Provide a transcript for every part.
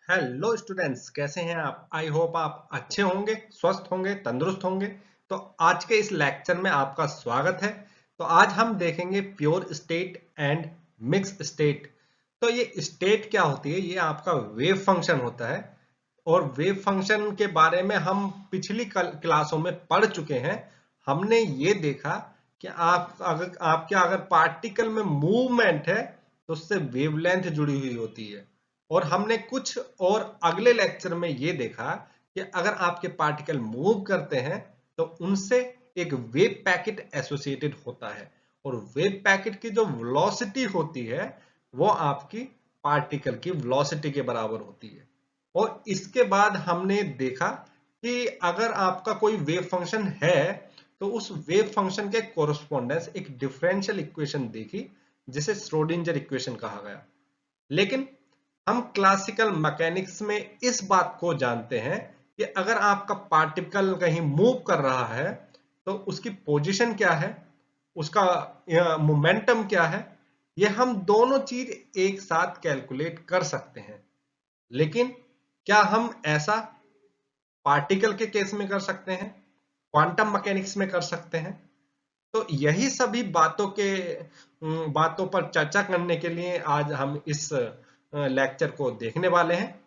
Hello students, कैसे हैं आप? आई होप आप अच्छे होंगे, स्वस्थ होंगे, तंदुरुस्त होंगे। तो आज के इस लेक्चर में आपका स्वागत है। तो आज हम देखेंगे pure state and mix state. तो ये स्टेट क्या होती है? ये आपका वेव फंक्शन होता है। और वेव फंक्शन के बारे में हम पिछली क्लासों में पढ़ चुके हैं। हमने ये देखा कि अगर पार्टिकल में मूवमेंट है तो उससे वेवलेंथ जुड़ी हुई होती है। और हमने कुछ और अगले लेक्चर में ये देखा कि अगर आपके पार्टिकल मूव करते हैं तो उनसे एक वेव पैकेट एसोसिएटेड होता है। और वेव पैकेट की जो वेलोसिटी होती है वो आपकी पार्टिकल की वेलोसिटी के बराबर होती है। और इसके बाद हमने देखा कि अगर आपका कोई वेव फंक्शन है तो उस वेव फंक्शन के कोरस्पोंडेंस एक डिफरेंशियल इक्वेशन देखी जिसे श्रोडिंजर इक्वेशन कहा गया। लेकिन हम क्लासिकल मैकेनिक्स में इस बात को जानते हैं कि अगर आपका पार्टिकल कहीं मूव कर रहा है तो उसकी पोजीशन क्या है, उसका मोमेंटम क्या है, ये हम दोनों चीज एक साथ कैलकुलेट कर सकते हैं। लेकिन क्या हम ऐसा पार्टिकल के केस में कर सकते हैं, क्वांटम मैकेनिक्स में कर सकते हैं? तो यही सभी बातों पर चर्चा करने के लिए आज हम इस लेक्चर को देखने वाले हैं।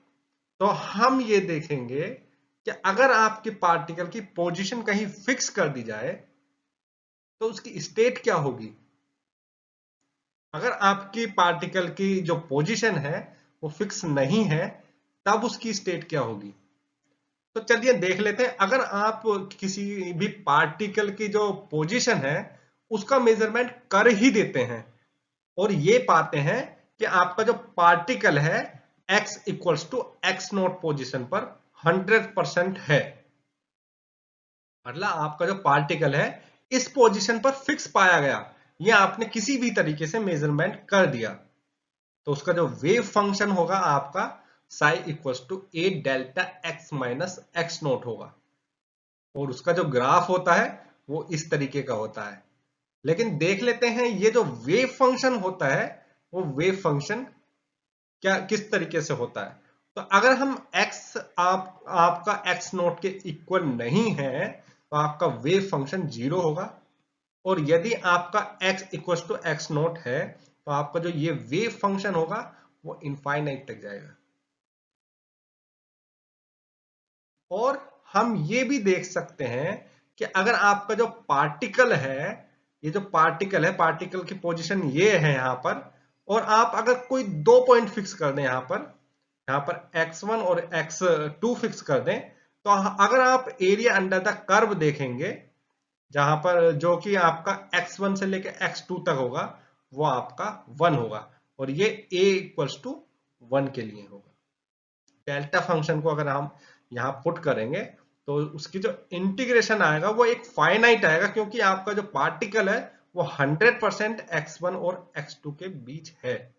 तो हम ये देखेंगे कि अगर आपके पार्टिकल की पोजीशन कहीं फिक्स कर दी जाए तो उसकी स्टेट क्या होगी। अगर आपकी पार्टिकल की जो पोजीशन है वो फिक्स नहीं है तब उसकी स्टेट क्या होगी। तो चलिए देख लेते हैं। अगर आप किसी भी पार्टिकल की जो पोजीशन है उसका मेजरमेंट कर ही देते हैं और ये पाते हैं कि आपका जो पार्टिकल है x equals to x naught position पर 100% है। मतलब आपका जो पार्टिकल है इस पोजीशन पर फिक्स पाया गया, ये आपने किसी भी तरीके से मेजरमेंट कर दिया। तो उसका जो वेव फंक्शन होगा आपका psi equals to A delta x minus x naught होगा। और उसका जो ग्राफ होता है वो इस तरीके का होता है। लेकिन देख लेते हैं ये जो वेव फंक्शन होता है वो वेव फंक्शन क्या किस तरीके से होता है। तो अगर हम x आपका x नोट के इक्वल नहीं है तो आपका वेव फंक्शन जीरो होगा। और यदि आपका x equal to x naught है तो आपका जो ये वेव फंक्शन होगा वो इनफाइनाइट तक जाएगा। और हम ये भी देख सकते हैं कि अगर आपका जो पार्टिकल है, ये जो पार्टिकल है, पार्टिकल की पोजीशन ये है यहां पर, और आप अगर कोई दो पॉइंट फिक्स कर दें यहां पर x1 और x2 फिक्स कर दें तो अगर आप एरिया अंडर द कर्व देखेंगे जहां पर जो कि आपका x1 से लेकर x2 तक होगा वो आपका 1 होगा। और ये a इक्वल्स टू 1 के लिए होगा। डेल्टा फंक्शन को अगर हम यहाँ पुट करेंगे तो उसकी जो इंटीग्रेशन आएगा वो एक फाइनाइट आएगा क्योंकि आपका जो पार्टिकल है वो 100% x1 और x2 के बीच है।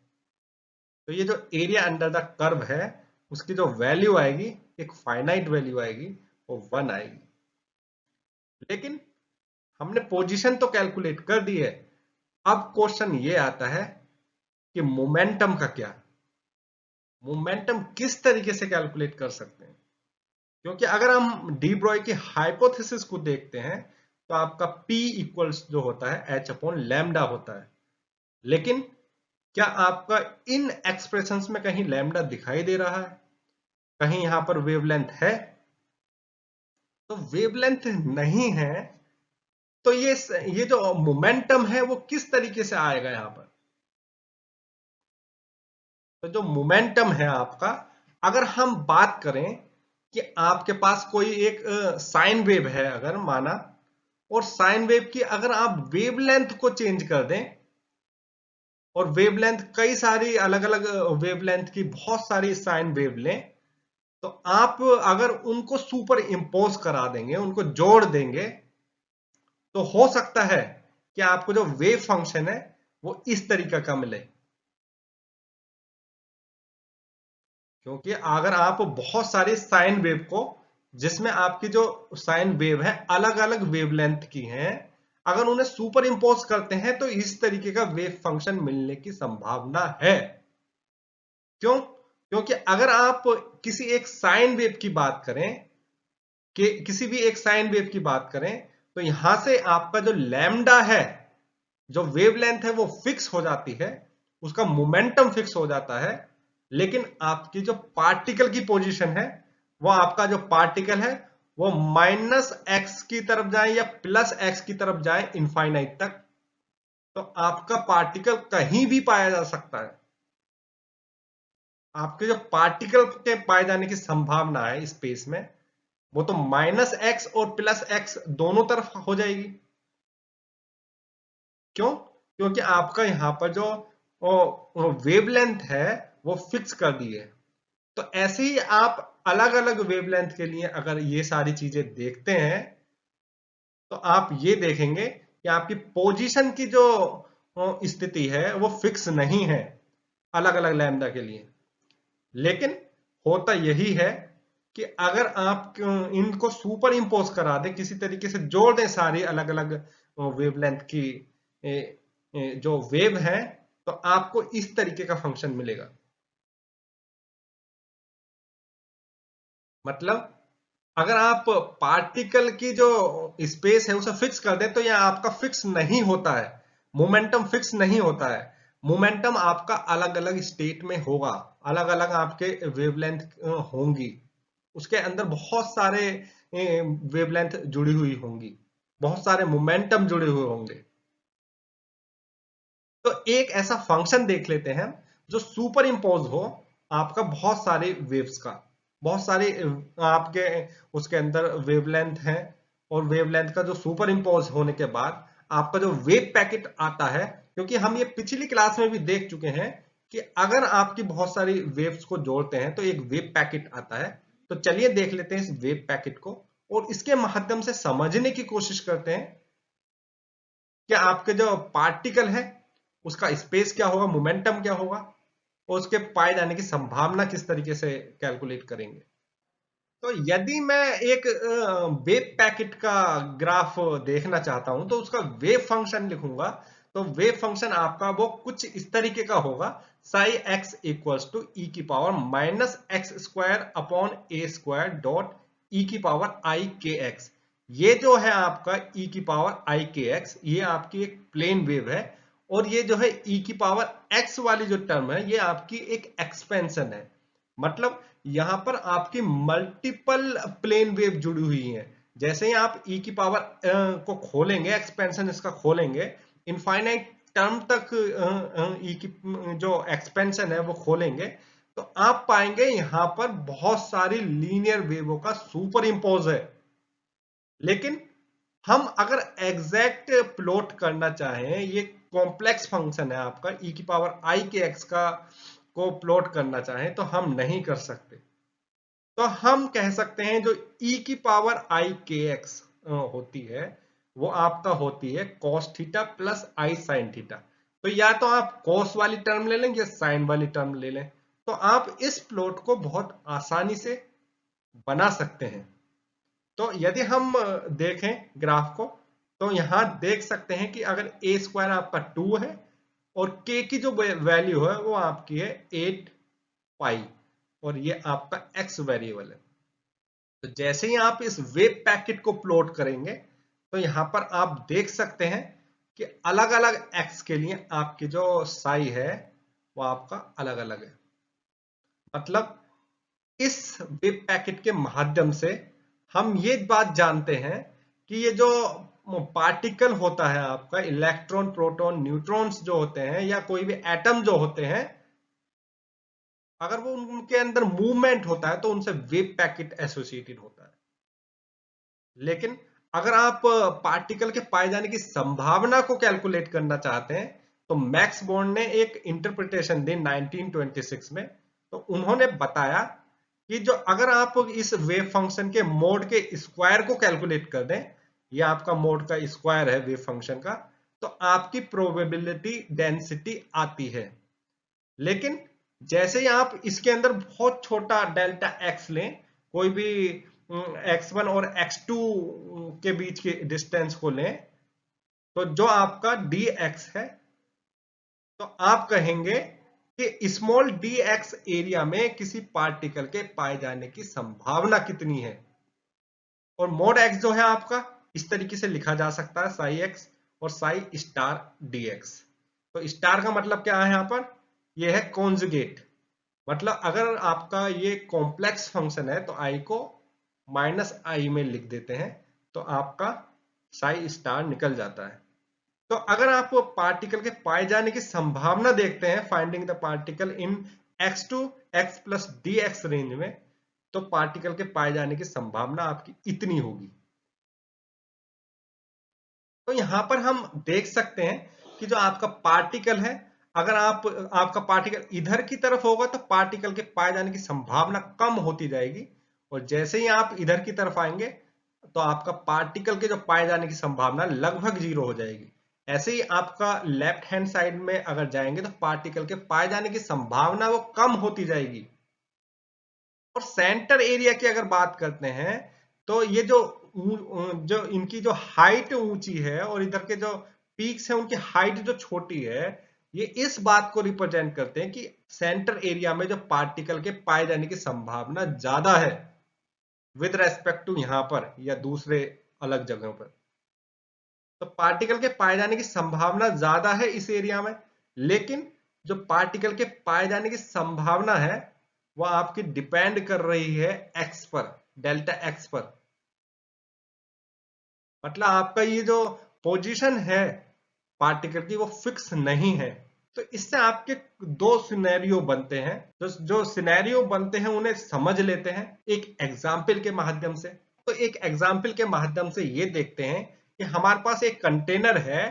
तो ये जो एरिया अंडर द कर्व है उसकी जो वैल्यू आएगी एक फाइनाइट वैल्यू आएगी, वो 1 आएगी। लेकिन हमने पोजीशन तो कैलकुलेट कर दी है। अब क्वेश्चन ये आता है कि मोमेंटम का क्या। मोमेंटम किस तरीके से कैलकुलेट कर सकते हैं? क्योंकि अगर हम डी ब्रॉय की हाइपोथेसिस को देखते हैं तो आपका P इक्वल्स जो होता है H अपॉन लैम्डा होता है। लेकिन क्या आपका इन एक्सप्रेशंस में कहीं लैम्डा दिखाई दे रहा है? कहीं यहां पर वेवलेंथ है? तो वेवलेंथ नहीं है तो ये जो मोमेंटम है वो किस तरीके से आएगा यहां पर। तो जो मोमेंटम है आपका, अगर हम बात करें कि आपके पास कोई एक साइन वेव है अगर माना, और साइन वेव की अगर आप वेवलेंथ को चेंज कर दें, और वेवलेंथ कई सारी अलग अलग वेवलेंथ की बहुत सारी साइन वेव लें, तो आप अगर उनको सुपर इंपोज करा देंगे, उनको जोड़ देंगे, तो हो सकता है कि आपको जो वेव फंक्शन है वो इस तरीके का मिले। क्योंकि अगर आप बहुत सारी साइन वेव को, जिसमें आपकी जो साइन वेव है अलग अलग वेवलेंथ की हैं, अगर उन्हें सुपर इंपोज करते हैं तो इस तरीके का वेव फंक्शन मिलने की संभावना है। क्यों? क्योंकि अगर आप किसी एक साइन वेव की बात करें, कि किसी भी एक साइन वेव की बात करें, तो यहां से आपका जो लैम्डा है, जो वेवलेंथ है, वो फिक्स हो जाती है, उसका मोमेंटम फिक्स हो जाता है। लेकिन आपकी जो पार्टिकल की पोजीशन है, वो आपका जो पार्टिकल है वो -x की तरफ जाए या +x की तरफ जाए इनफाइनाइट तक, तो आपका पार्टिकल कहीं भी पाया जा सकता है। आपके जो पार्टिकल के पाए जाने की संभावना है स्पेस में, वो तो -x और +x दोनों तरफ हो जाएगी। क्यों? क्योंकि आपका यहां पर जो वेवलेंथ है वो फिक्स कर दी है। तो ऐसे ही आप अलग अलग वेवलेंथ के लिए अगर ये सारी चीजें देखते हैं, तो आप ये देखेंगे कि आपकी पोजीशन की जो स्थिति है वो फिक्स नहीं है अलग अलग लैम्डा के लिए। लेकिन होता यही है कि अगर आप इनको सुपर इंपोज करा दें, किसी तरीके से जोड़ दें सारी अलग अलग वेवलेंथ की जो वेव है, तो आपको इस तरीके का फंक्शन मिलेगा। मतलब अगर आप पार्टिकल की जो स्पेस है उसे फिक्स कर दें, तो यह आपका फिक्स नहीं होता है, मोमेंटम फिक्स नहीं होता है। मोमेंटम आपका अलग अलग स्टेट में होगा, अलग अलग आपके वेवलेंथ होंगी, उसके अंदर बहुत सारे वेवलेंथ जुड़ी हुई होंगी, बहुत सारे मोमेंटम जुड़े हुए होंगे। तो एक ऐसा फंक्शन देख लेते हैं जो सुपर इंपोज हो आपका बहुत सारे वेव्स का, बहुत सारे आपके उसके अंदर वेवलेंथ है, और वेवलेंथ का जो सुपर इंपोज होने के बाद आपका जो वेव पैकेट आता है, क्योंकि हम ये पिछली क्लास में भी देख चुके हैं कि अगर आपकी बहुत सारी वेव्स को जोड़ते हैं तो एक वेव पैकेट आता है। तो चलिए देख लेते हैं इस वेव पैकेट को, और इसके माध्यम से समझने की कोशिश करते हैं कि आपके जो पार्टिकल है उसका स्पेस क्या होगा, मोमेंटम क्या होगा, और उसके पाए जाने की संभावना किस तरीके से कैलकुलेट करेंगे। तो यदि मैं एक वेव पैकेट का ग्राफ देखना चाहता हूं तो उसका वेव फंक्शन लिखूंगा। तो वेव फंक्शन आपका वो कुछ इस तरीके का होगा, साई एक्स इक्वल्स टू ई की power -x² upon a² dot E की पावर आई के एक्स। ये जो है आपका ई की पावर आई के एक्स, ये आपकी एक प्लेन वेव है, और ये जो है ई की पावर एक्स वाली जो टर्म है ये आपकी एक एक्सपेंशन है। मतलब यहां पर आपकी मल्टीपल प्लेन वेव जुड़ी हुई है। जैसे ही आप ई की पावर को खोलेंगे, एक्सपेंशन इसका खोलेंगे, इनफाइनाइट टर्म तक ई की जो एक्सपेंशन है वो खोलेंगे, तो आप पाएंगे यहां पर बहुत सारी लीनियर वेवों का सुपर इंपोज है। लेकिन हम अगर एग्जैक्ट प्लॉट करना चाहें, ये कॉम्प्लेक्स फंक्शन है आपका ई की पावर आई के एक्स का, को प्लॉट करना चाहें तो हम नहीं कर सकते। तो हम कह सकते हैं जो e की पावर आई के एक्स होती है वो आपका होती है cos थीटा प्लस आई साइन थीटा। तो या तो आप cos वाली टर्म ले लें या साइन वाली टर्म ले लें, तो आप इस प्लॉट को बहुत आसानी से बना सकते हैं। तो यदि हम देखें ग्राफ को, तो यहां देख सकते हैं कि अगर a² आपका 2 है और k की जो वैल्यू है वो आपकी है 8 पाई, और ये आपका x वेरिएबल है। तो जैसे ही आप इस वेव पैकेट को प्लॉट करेंगे, तो यहां पर आप देख सकते हैं कि अलग अलग x के लिए आपकी जो साई है वो आपका अलग अलग है। मतलब इस वेव पैकेट के माध्यम से हम ये बात जानते हैं कि ये जो पार्टिकल होता है आपका, इलेक्ट्रॉन प्रोटॉन न्यूट्रॉन्स जो होते हैं या कोई भी एटम जो होते हैं, अगर वो उनके अंदर मूवमेंट होता है तो उनसे वेव पैकेट एसोसिएटेड होता है। लेकिन अगर आप पार्टिकल के पाए जाने की संभावना को कैलकुलेट करना चाहते हैं, तो मैक्स बॉर्न ने एक इंटरप्रिटेशन दी 1926 में। तो उन्होंने बताया कि जो अगर आप इस वेव फंक्शन के मोड के स्क्वायर को कैलकुलेट कर दें, ये आपका मोड का स्क्वायर है वेव फंक्शन का, तो आपकी प्रोबेबिलिटी डेंसिटी आती है। लेकिन जैसे ही आप इसके अंदर बहुत छोटा डेल्टा एक्स लें, कोई भी x1 और x2 के बीच के डिस्टेंस को लें, तो जो आपका dx है, तो आप कहेंगे कि स्मॉल dx एरिया में किसी पार्टिकल के पाए जाने की संभावना कितनी है। और मोड x जो है आपका इस तरीके से लिखा जा सकता है साई x और साई स्टार dx। तो स्टार का मतलब क्या है, यहां पर ये है कॉन्जुगेट, मतलब अगर आपका ये कॉम्प्लेक्स फंक्शन है तो i को -i में लिख देते हैं तो आपका साई स्टार निकल जाता है। तो अगर आप पार्टिकल के पाए जाने की संभावना देखते हैं, finding the particle in x to x plus dx range में, तो पार्टिकल के पाए जाने की संभावना आपकी इतनी होगी। तो यहां पर हम देख सकते हैं कि जो आपका पार्टिकल है, अगर आपका पार्टिकल इधर की तरफ होगा तो पार्टिकल के पाए जाने की संभावना कम होती जाएगी, और जैसे ही आप इधर की तरफ आएंगे तो आपका पार्टिकल के जो पाए जाने की संभावना लगभग 0 हो जाएगी। ऐसे ही आपका लेफ्ट हैंड साइड में अगर जाएंगे तो पार्टिकल के पाए जाने की संभावना वो कम होती जाएगी। और सेंटर एरिया की अगर बात करते हैं तो ये जो इनकी जो हाइट ऊंची है और इधर के जो पीक्स है उनकी हाइट जो छोटी है, ये इस बात को रिप्रेजेंट करते हैं कि सेंटर एरिया में जो पार्टिकल के पाए जाने की संभावना ज्यादा है विद रेस्पेक्ट टू यहां पर या दूसरे अलग जगहों पर। तो पार्टिकल के पाए जाने की संभावना ज्यादा है इस एरिया में, लेकिन जो पार्टिकल के पाए जाने की संभावना है वह आपकी डिपेंड कर रही है एक्स पर, डेल्टा एक्स पर। मतलब आपका ये जो पोजीशन है पार्टिकल की वो फिक्स नहीं है। तो इससे आपके दो सिनेरियो बनते हैं, जो सिनेरियो बनते हैं उन्हें समझ लेते हैं एक एग्जाम्पल के माध्यम से। तो एक एग्जाम्पल के माध्यम से ये देखते हैं कि हमारे पास एक कंटेनर है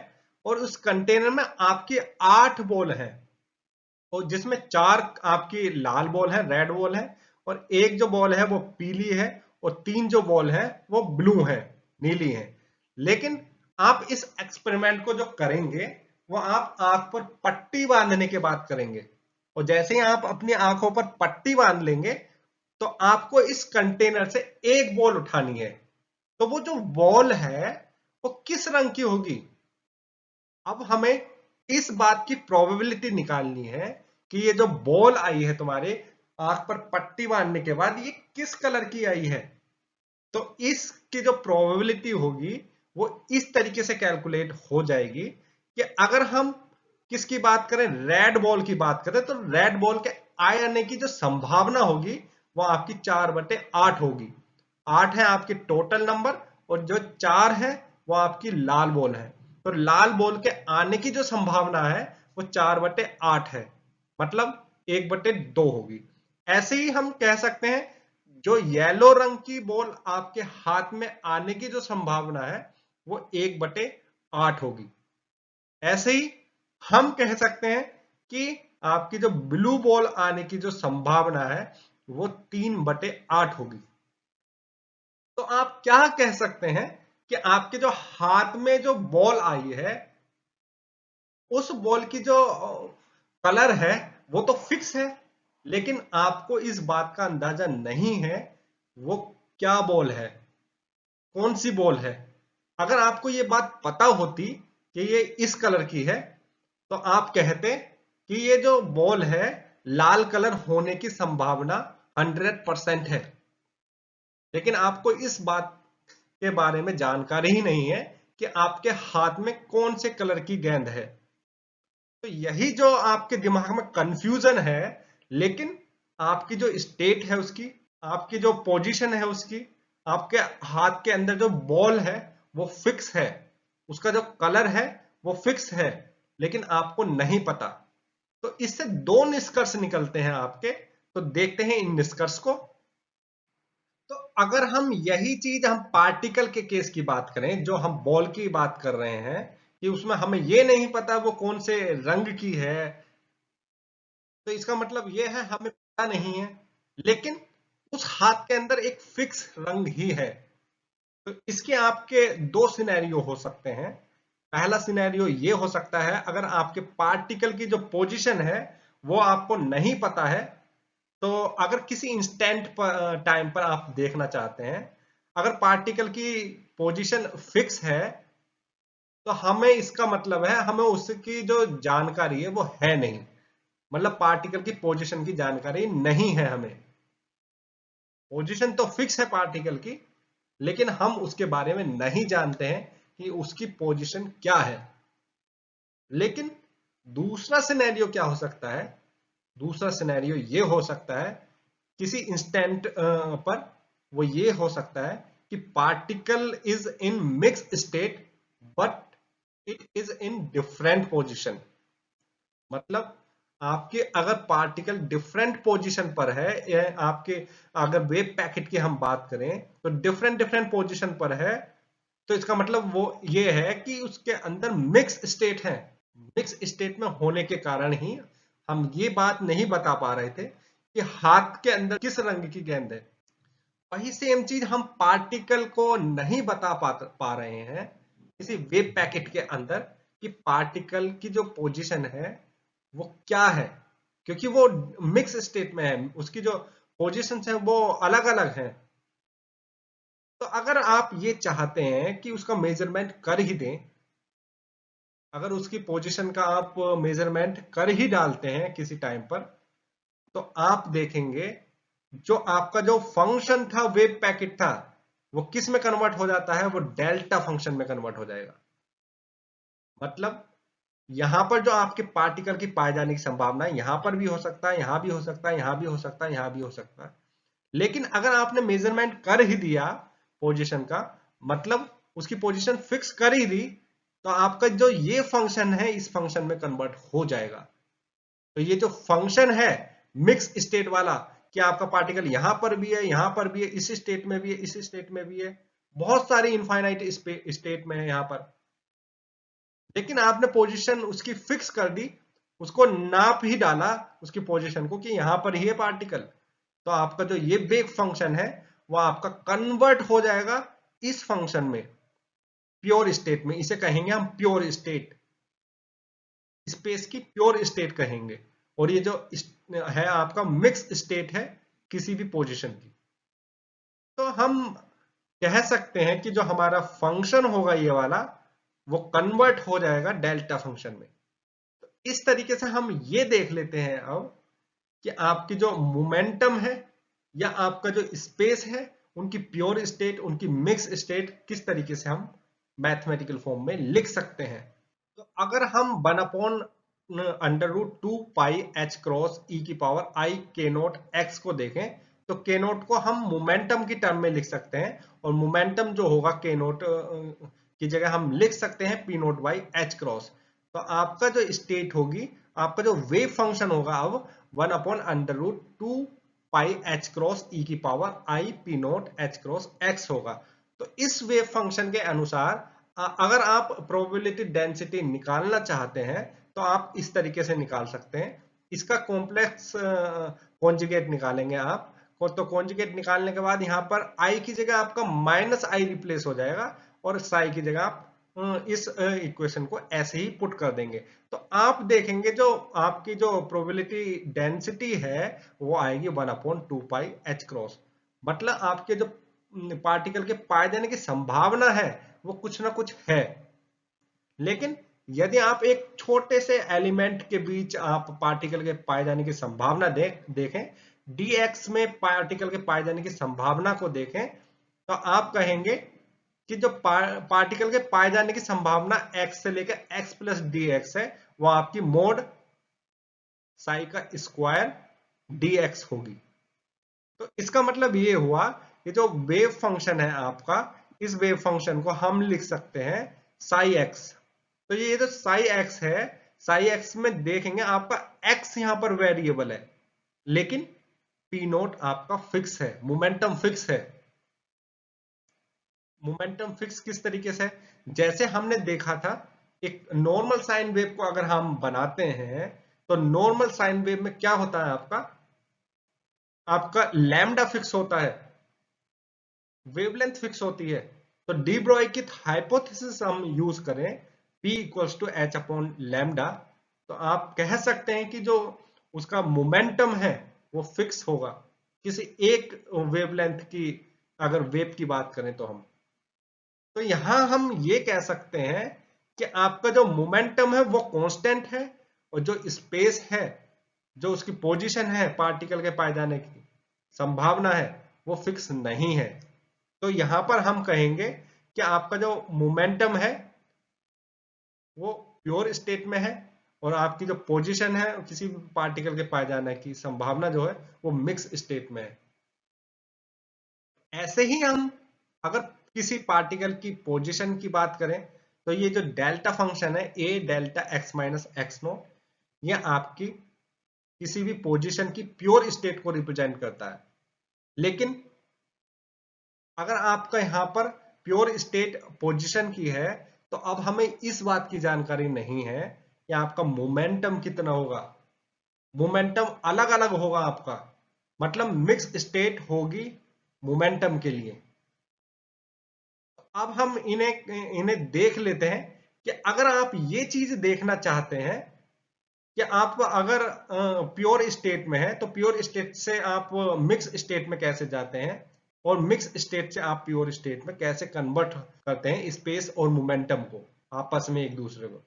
और उस कंटेनर में आपकी 8 बॉल हैं, और जिसमें 4 आपकी लाल बॉल है, रेड बॉल है, और एक जो बॉल है वो पीली है, और 3 जो बॉल है वो ब्लू है, नीली है। लेकिन आप इस एक्सपेरिमेंट को जो करेंगे वो आप आंख पर पट्टी बांधने के बाद करेंगे, और जैसे ही आप अपनी आंखों पर पट्टी बांध लेंगे तो आपको इस कंटेनर से एक बॉल उठानी है। तो वो जो बॉल है वो किस रंग की होगी? अब हमें इस बात की प्रोबेबिलिटी निकालनी है कि ये जो बॉल आई है तुम्हारे आंख पर पट्टी बांधने के बाद ये किस कलर की आई है। तो इसकी जो प्रोबेबिलिटी होगी वो इस तरीके से कैलकुलेट हो जाएगी कि अगर हम किसकी बात करें, रेड बॉल की बात करें, तो रेड बॉल के आने की जो संभावना होगी वो आपकी 4/8 होगी। 8 है आपकी टोटल नंबर, और जो 4 है वो आपकी लाल बॉल है। तो लाल बॉल के आने की जो संभावना है वो 4/8 है, मतलब 1/2 होगी। ऐसे ही हम कह सकते हैं जो येलो रंग की बॉल आपके हाथ में आने की जो संभावना है वो 1/8 होगी। ऐसे ही हम कह सकते हैं कि आपकी जो ब्लू बॉल आने की जो संभावना है वो 3/8 होगी। तो आप क्या कह सकते हैं कि आपके जो हाथ में जो बॉल आई है उस बॉल की जो कलर है वो तो फिक्स है, लेकिन आपको इस बात का अंदाजा नहीं है वो क्या बॉल है, कौन सी बॉल है। अगर आपको ये बात पता होती कि ये इस कलर की है तो आप कहते कि ये जो बॉल है लाल कलर होने की संभावना 100% है, लेकिन आपको इस बात के बारे में जानकारी ही नहीं है कि आपके हाथ में कौन से कलर की गेंद है। तो यही जो आपके दिमाग में कंफ्यूजन है, लेकिन आपकी जो स्टेट है उसकी, आपकी जो पोजीशन है उसकी, आपके हाथ के अंदर जो बॉल है वो फिक्स है, उसका जो कलर है वो फिक्स है, लेकिन आपको नहीं पता। तो इससे दो निष्कर्ष निकलते हैं आपके। तो देखते हैं इन निष्कर्ष को। तो अगर हम यही चीज हम पार्टिकल के केस की बात करें, जो हम बॉल की बात कर रहे हैं कि उसमें हमें ये नहीं पता वो कौन से रंग की है, तो इसका मतलब ये है हमें पता नहीं है, लेकिन उस हाथ के अंदर एक फिक्स रंग ही है। तो इसके आपके दो सिनेरियो हो सकते हैं। पहला सिनेरियो ये हो सकता है अगर आपके पार्टिकल की जो पोजीशन है वो आपको नहीं पता है, तो अगर किसी इंस्टेंट टाइम पर आप देखना चाहते हैं, अगर पार्टिकल की पोजीशन फिक्स है तो हमें इसका मतलब है हमें उसकी जो जानकारी है वो है नहीं, मतलब पार्टिकल की पोजीशन की जानकारी नहीं है हमें। पोजीशन तो फिक्स है पार्टिकल की, लेकिन हम उसके बारे में नहीं जानते हैं कि उसकी पोजीशन क्या है। लेकिन दूसरा सिनेरियो क्या हो सकता है? दूसरा सिनेरियो ये हो सकता है किसी इंस्टेंट पर, वो ये हो सकता है कि particle is in mix state but it is in different position. मतलब आपके अगर पार्टिकल डिफरेंट पोजीशन पर है, या आपके अगर वेव पैकेट की हम बात करें तो डिफरेंट डिफरेंट पोजीशन पर है, तो इसका मतलब वो ये है कि उसके अंदर मिक्स स्टेट है। मिक्स स्टेट में होने के कारण ही हम ये बात नहीं बता पा रहे थे कि हाथ के अंदर किस रंग की गेंद है। वही सेम चीज हम पार्टिकल को नहीं बता पा रहे हैं किसी वेव पैकेट के अंदर कि पार्टिकल की जो पोजीशन है वो क्या है, क्योंकि वो मिक्स स्टेट में है, उसकी जो पोजीशन है वो अलग अलग है। तो अगर आप ये चाहते हैं कि उसका मेजरमेंट कर ही दें, अगर उसकी पोजीशन का आप मेजरमेंट कर ही डालते हैं किसी टाइम पर, तो आप देखेंगे जो आपका जो फंक्शन था, वेव पैकेट था, वो किस में कन्वर्ट हो जाता है? वो डेल्टा फंक्शन में कन्वर्ट हो जाएगा। मतलब यहां पर जो आपके पार्टिकल की पाए जाने की संभावना है, यहां पर भी हो सकता है, यहां भी हो सकता है, यहां भी हो सकता है, यहां भी हो सकता है। लेकिन अगर आपने मेजरमेंट कर ही दिया पोजीशन का, मतलब उसकी पोजीशन फिक्स कर ही दी, तो आपका जो ये फंक्शन है इस फंक्शन में कन्वर्ट हो जाएगा। तो ये जो फंक्शन है मिक्स स्टेट वाला, कि आपका पार्टिकल यहां पर भी है, यहां पर भी है, इस स्टेट में भी है, इस स्टेट में भी है, बहुत सारी इनफाइनाइट स्टेट में है यहां पर, लेकिन आपने पोजीशन उसकी फिक्स कर दी, उसको नाप ही डाला उसकी पोजीशन को कि यहां पर ही है पार्टिकल, तो आपका जो ये वेव फंक्शन है वो आपका कन्वर्ट हो जाएगा इस फंक्शन में, प्योर स्टेट में। इसे कहेंगे हम प्योर स्टेट, स्पेस की प्योर स्टेट कहेंगे। और ये जो है आपका मिक्स स्टेट है किसी भी पोजीशन की। तो हम कह सकते हैं कि जो हमारा फंक्शन होगा ये वाला, वो कन्वर्ट हो जाएगा डेल्टा फंक्शन में। तो इस तरीके से हम ये देख लेते हैं अब कि आपकी जो मोमेंटम है या आपका जो स्पेस है, उनकी प्योर स्टेट, उनकी मिक्स स्टेट किस तरीके से हम मैथमेटिकल फॉर्म में लिख सकते हैं। तो अगर हम 1/√2πh×e⁻⁰ को देखें, तो के नोट को हम मोमेंटम की टर्म में लिख सकते हैं, और मोमेंटम जो होगा के नोट की जगह हम लिख सकते हैं p0/h×। तो आपका जो स्टेट होगी, आपका जो वेव फंक्शन होगा अब 1/√2πh×e⁻⁰p0h×x होगा। तो इस वेव फंक्शन के अनुसार अगर आप प्रोबेबिलिटी डेंसिटी निकालना चाहते हैं तो आप इस तरीके से निकाल सकते हैं। इसका कॉम्प्लेक्स कॉन्जुगेट निकालेंगे आप, तो कॉन्जुगेट निकालने के बाद यहाँ पर आई की जगह आपका -i रिप्लेस हो जाएगा, और साई की जगह आप इस इक्वेशन को ऐसे ही पुट कर देंगे। तो आप देखेंगे जो आपकी जो प्रोबेबिलिटी डेंसिटी है वो आएगी 1/2πh×। मतलब आपके जो पार्टिकल के पाए जाने की संभावना है वो कुछ ना कुछ है। लेकिन यदि आप एक छोटे से एलिमेंट के बीच आप पार्टिकल के पाए जाने की संभावना देखें, dx में पार्टिकल के पाए जाने की संभावना को देखें, तो आप कहेंगे कि जो पार्टिकल के पाए जाने की संभावना x से लेकर x प्लस dx है, वो आपकी मोड साई का स्क्वायर dx होगी। तो इसका मतलब ये हुआ कि जो वेव फंक्शन है आपका, इस वेव फंक्शन को हम लिख सकते हैं साई एक्स। तो ये जो साई एक्स है, साई एक्स में देखेंगे आपका एक्स यहां पर वेरिएबल है, लेकिन पी नोट आपका फिक्स है, मोमेंटम फिक्स है। मोमेंटम फिक्स किस तरीके से? जैसे हमने देखा था, एक नॉर्मल साइन वेव को अगर हम बनाते हैं, तो नॉर्मल साइन वेव में क्या होता है आपका लैम्डा फिक्स होता है, वेवलेंथ फिक्स होती है। तो डी ब्रोई की हाइपोथेसिस हम यूज करें P equals to h upon lambda, तो आप कह सकते हैं कि जो उसका मोमेंटम है वो फिक्स होगा किसी एक वेवलेंथ की, अगर वेव की बात करें तो हम, तो यहां हम ये कह सकते हैं कि आपका जो मोमेंटम है वो कांस्टेंट है और जो स्पेस है, जो उसकी पोजीशन है पार्टिकल के पाए जाने की संभावना है, वो फिक्स नहीं है। तो यहां पर हम कहेंगे कि आपका जो मोमेंटम है वो प्योर स्टेट में है और आपकी जो पोजीशन है किसी भी पार्टिकल के पाए जाने की संभावना जो है वो मिक्स स्टेट में है। ऐसे ही हम अगर किसी पार्टिकल की पोजीशन की बात करें तो ये जो डेल्टा फंक्शन है a delta x minus x naught, ये आपकी किसी भी पोजीशन की प्योर स्टेट को रिप्रेजेंट करता है। लेकिन अगर आपका यहां पर प्योर स्टेट पोजीशन की है तो अब हमें इस बात की जानकारी नहीं है कि आपका मोमेंटम कितना होगा। मोमेंटम अलग अलग होगा आपका, मतलब मिक्स स्टेट होगी मोमेंटम के लिए। अब हम इन्हें इन्हें देख लेते हैं कि अगर आप ये चीज देखना चाहते हैं कि आप अगर प्योर स्टेट में है तो प्योर स्टेट से आप मिक्स स्टेट में कैसे जाते हैं और मिक्स स्टेट से आप प्योर स्टेट में कैसे कन्वर्ट करते हैं स्पेस और मोमेंटम को आपस में एक दूसरे को।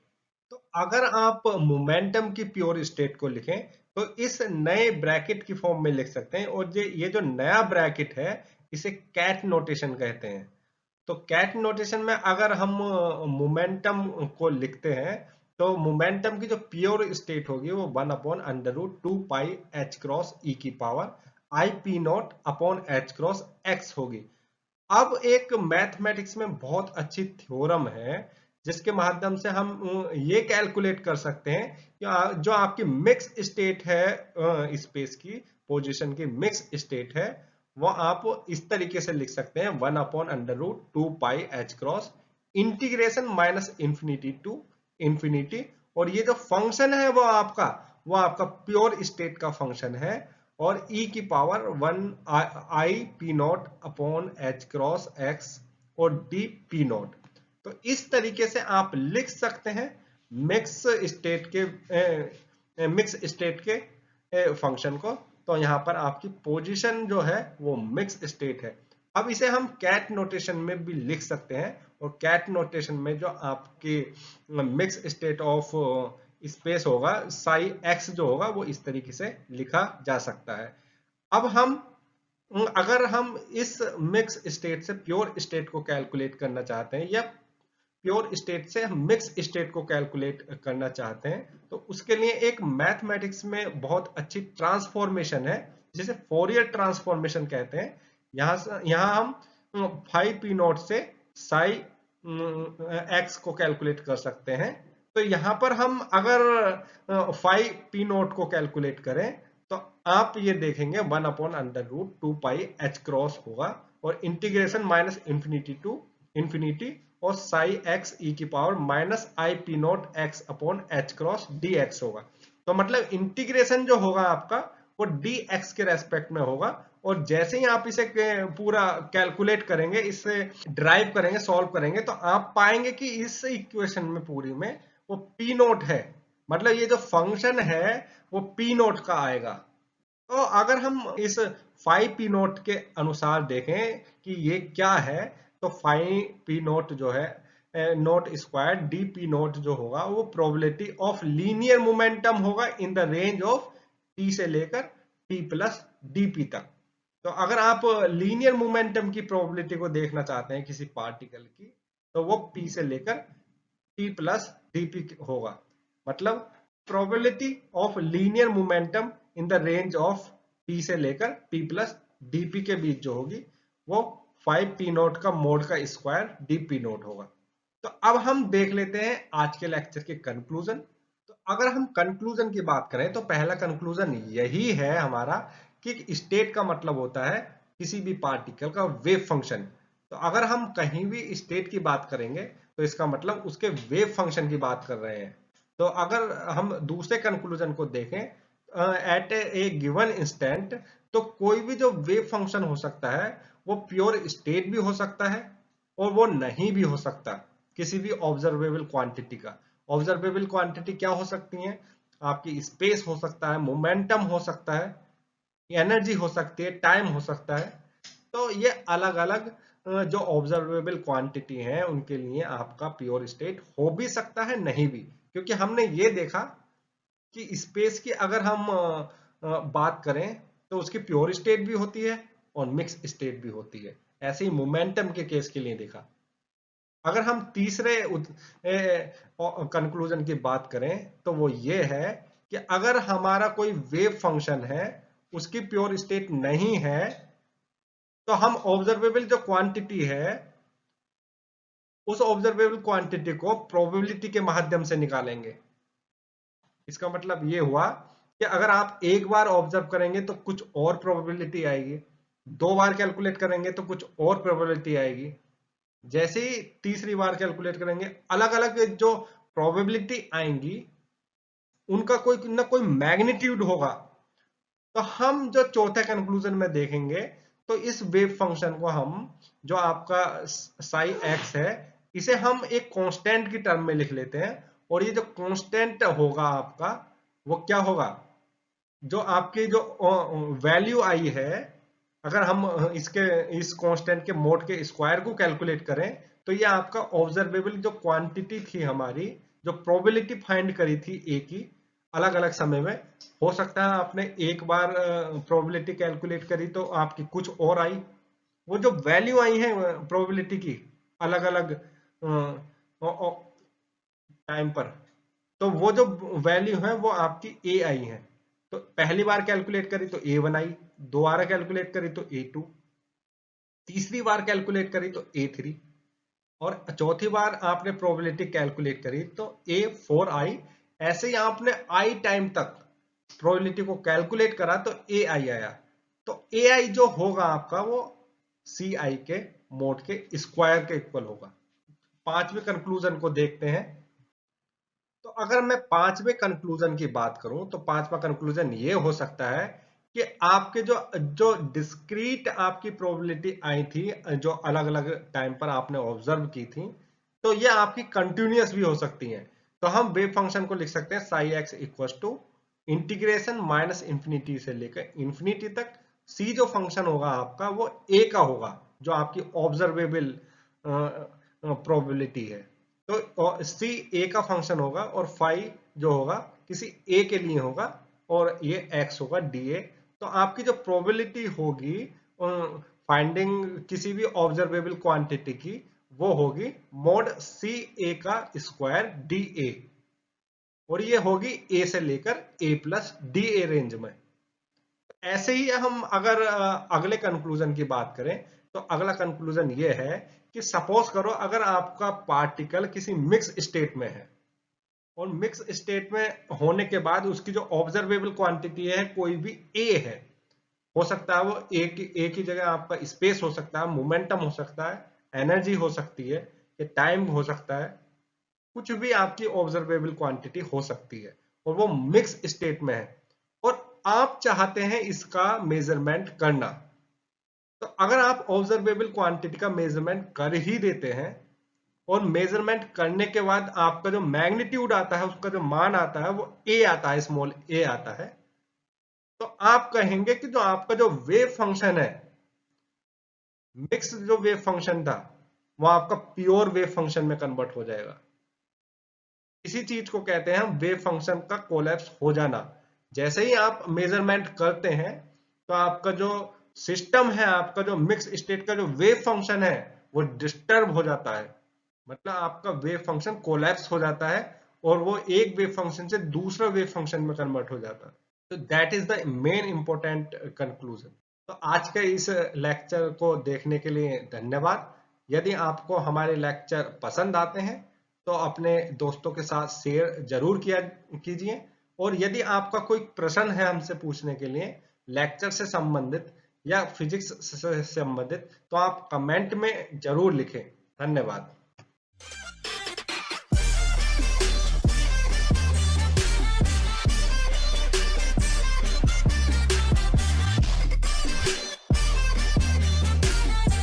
तो अगर आप मोमेंटम की प्योर स्टेट को लिखें तो इस नए ब्रैकेट की फॉर्म में लिख सकते हैं और ये जो नया ब्रैकेट है इसे कैट नोटेशन कहते हैं। तो कैट नोटेशन में अगर हम मोमेंटम को लिखते हैं तो मोमेंटम की जो प्योर स्टेट होगी वो 1/√2π h क्रॉस e की power I p not upon h cross x होगी। अब एक मैथमेटिक्स में बहुत अच्छी थ्योरम है जिसके माध्यम से हम ये कैलकुलेट कर सकते हैं कि जो आपकी मिक्स स्टेट है स्पेस की पोजीशन की मिक्स स्टेट है वो आप इस तरीके से लिख सकते हैं 1/√2π h integration minus infinity to infinity. और ये जो फंक्शन है वो आपका प्योर स्टेट का फंक्शन है और e की power 1 i p0/h cross x और d p0। तो इस तरीके से आप लिख सकते हैं मिक्स स्टेट के फंक्शन को। तो यहां पर आपकी पोजीशन जो है वो मिक्स स्टेट है। अब इसे हम कैट नोटेशन में भी लिख सकते हैं और कैट नोटेशन में जो आपकी मिक्स स्टेट ऑफ स्पेस होगा साई एक्स जो होगा वो इस तरीके से लिखा जा सकता है। अब हम अगर हम इस मिक्स स्टेट से प्योर स्टेट को कैलकुलेट करना चाहते हैं या प्योर स्टेट से हम मिक्स स्टेट को कैलकुलेट करना चाहते हैं तो उसके लिए एक मैथमेटिक्स में बहुत अच्छी ट्रांसफॉर्मेशन है जिसे फोरियर ट्रांसफॉर्मेशन कहते हैं। यहाँ हम 5p0 से साई एक्स को कैलकुलेट कर सकते हैं। तो यहाँ पर हम अगर 5p0 को कैलकुलेट करें तो आप ये देखेंगे 1/√2π h क्रॉस होगा और integration minus infinity to infinity और साई एक्स ई की power minus i p naught x upon h cross d x होगा। तो मतलब इंटीग्रेशन जो होगा आपका वो डी एक्स के रेस्पेक्ट में होगा और जैसे ही आप इसे पूरा कैलकुलेट करेंगे, इससे ड्राइव करेंगे, सॉल्व करेंगे तो आप पाएंगे कि इस इक्वेशन में पूरी में वो पी नोट है, मतलब ये जो फंक्शन है वो पी नोट का आएगा। तो अगर हम इस 5p नोट के अनुसार देखें कि ये क्या है तो 5p नोट जो है note square D P note जो होगा वो प्रोबेबिलिटी ऑफ लीनियर मोमेंटम होगा in the range of t से लेकर t प्लस dp तक। तो अगर आप लीनियर मोमेंटम की प्रोबेबिलिटी को देखना चाहते हैं किसी पार्टिकल की तो वो p से लेकर t प्लस dp होगा, मतलब probability of linear momentum in the range of t से लेकर p प्लस dp के बीच जो होगी वो 5p नोट का मोड का स्क्वायर dp नोट होगा। तो अब हम देख लेते हैं आज के लेक्चर के कंक्लूजन। तो अगर हम कंक्लूजन की बात करें तो पहला कंक्लूजन यही है हमारा कि स्टेट का मतलब होता है किसी भी पार्टिकल का वेव फंक्शन। तो अगर हम कहीं भी स्टेट की बात करेंगे तो इसका मतलब उसके वेव फंक्शन की बात कर रहे हैं। तो अगर हम दूसरे कंक्लूजन को देखें एट ए गिवन इंस्टेंट तो कोई भी जो वेव फंक्शन हो सकता है वो प्योर स्टेट भी हो सकता है और वो नहीं भी हो सकता किसी भी ऑब्जर्वेबल क्वांटिटी का। ऑब्जर्वेबल क्वांटिटी क्या हो सकती है, आपकी स्पेस हो सकता है, मोमेंटम हो सकता है, एनर्जी हो सकती है, टाइम हो सकता है। तो ये अलग अलग जो ऑब्जर्वेबल क्वांटिटी है उनके लिए आपका प्योर स्टेट हो भी सकता है, नहीं भी, क्योंकि हमने ये देखा कि स्पेस की अगर हम बात करें तो उसकी प्योर स्टेट भी होती है और मिक्स स्टेट भी होती है। ऐसे ही मोमेंटम के केस के लिए देखा। अगर हम तीसरे कंक्लूजन की बात करें तो वो ये है कि अगर हमारा कोई वेव फंक्शन है उसकी प्योर स्टेट नहीं है तो हम ऑब्जर्वेबल जो क्वांटिटी है उस ऑब्जर्वेबल क्वांटिटी को प्रोबेबिलिटी के माध्यम से निकालेंगे। इसका मतलब ये हुआ कि अगर आप एक बार ऑब्जर्व करेंगे तो कुछ और प्रोबेबिलिटी आएगी, दो बार कैलकुलेट करेंगे तो कुछ और प्रोबेबिलिटी आएगी, जैसे ही तीसरी बार कैलकुलेट करेंगे अलग अलग जो प्रोबेबिलिटी आएंगी उनका कोई ना कोई मैग्नीट्यूड होगा। तो हम जो चौथे कंक्लूजन में देखेंगे तो इस वेव फंक्शन को हम जो आपका साई एक्स है इसे हम एक कांस्टेंट की टर्म में लिख लेते हैं, और ये जो कांस्टेंट होगा आपका वो क्या होगा, जो आपकी जो वैल्यू आई है, अगर हम इस कांस्टेंट के मोड के स्क्वायर को कैलकुलेट करें तो ये आपका ऑब्जर्वेबल जो क्वांटिटी थी हमारी, जो प्रोबेबिलिटी फाइंड करी थी ए की अलग अलग समय में, हो सकता है आपने एक बार प्रोबेबिलिटी कैलकुलेट करी तो आपकी कुछ और आई, वो जो वैल्यू आई है प्रोबेबिलिटी की अलग अलग टाइम पर, तो वो जो वैल्यू है वो आपकी ए आई है। तो पहली बार कैलकुलेट करी तो ए वन आई, दोबारा कैलकुलेट करी तो ए टू, तीसरी बार कैलकुलेट करी तो ए थ्री, और चौथी बार आपने प्रोबेबिलिटी कैलकुलेट करी तो ए फोर आई। ऐसे ही आपने आई टाइम तक प्रोबेबिलिटी को कैलकुलेट करा तो ए आई आया। तो ए आई जो होगा आपका वो सी आई के मोड के स्क्वायर के इक्वल होगा। पांचवें कंक्लूजन को देखते हैं। तो अगर मैं पांचवें कंक्लूजन की बात करूं तो पांचवा कंक्लूजन ये हो सकता है कि आपके जो जो डिस्क्रीट आपकी प्रोबेबिलिटी आई थी, जो अलग अलग टाइम पर आपने ऑब्जर्व की थी, तो ये आपकी कंटिन्यूअस भी हो सकती हैं। तो हम वेव फंक्शन को लिख सकते हैं psi x equal to integration minus infinity से लेकर इंफिनिटी तक सी जो फंक्शन होगा आपका वो ए का होगा, जो आपकी ऑब्जर्वेबल प्रोबेबिलिटी है। तो सी ए का फंक्शन होगा और फाई जो होगा किसी ए के लिए होगा और ये एक्स होगा डी ए। तो आपकी जो प्रोबेबिलिटी होगी फाइंडिंग किसी भी ऑब्जर्वेबल क्वांटिटी की वो होगी मोड सी ए का स्क्वायर डी ए, और ये होगी ए से लेकर ए प्लस डी ए रेंज में। ऐसे ही हम अगर अगले कंक्लूजन की बात करें तो अगला कंक्लूजन ये है कि सपोज करो अगर आपका पार्टिकल किसी मिक्स स्टेट में है, और मिक्स स्टेट में होने के बाद उसकी जो ऑब्जर्वेबल क्वांटिटी है कोई भी ए है, हो सकता है वो ए की जगह आपका स्पेस हो सकता है, मोमेंटम हो सकता है, एनर्जी हो सकती है, टाइम हो सकता है, कुछ भी आपकी ऑब्जर्वेबल क्वांटिटी हो सकती है, और वो मिक्स स्टेट में है और आप चाहते हैं इसका मेजरमेंट करना। तो अगर आप ऑब्जर्वेबल क्वांटिटी का मेजरमेंट कर ही देते हैं और मेजरमेंट करने के बाद आपका जो मैग्नीट्यूड आता है, उसका जो मान आता है वो ए आता है, स्मॉल ए आता है, तो आप कहेंगे कि जो आपका जो वेव फंक्शन है, मिक्स जो वेव फंक्शन था, वो आपका प्योर वेव फंक्शन में कन्वर्ट हो जाएगा। इसी चीज को कहते हैं हम वेव फंक्शन का कोलैप्स हो जाना। जैसे ही आप मेजरमेंट करते हैं तो आपका जो सिस्टम है, आपका जो मिक्स स्टेट का जो वेव फंक्शन है वो डिस्टर्ब हो जाता है, मतलब आपका वेव फंक्शन कोलैप्स हो जाता है और वो एक वेव फंक्शन से दूसरा वेव फंक्शन में कन्वर्ट हो जाता है। तो that is the main important conclusion. तो आज के इस लेक्चर को देखने के लिए धन्यवाद। यदि आपको हमारे लेक्चर पसंद आते हैं तो अपने दोस्तों के साथ शेयर जरूर किया कीजिए, और यदि आपका कोई प्रश्न है हमसे पूछने के लिए लेक्चर से संबंधित या फिजिक्स से संबंधित तो आप कमेंट में जरूर लिखें। धन्यवाद।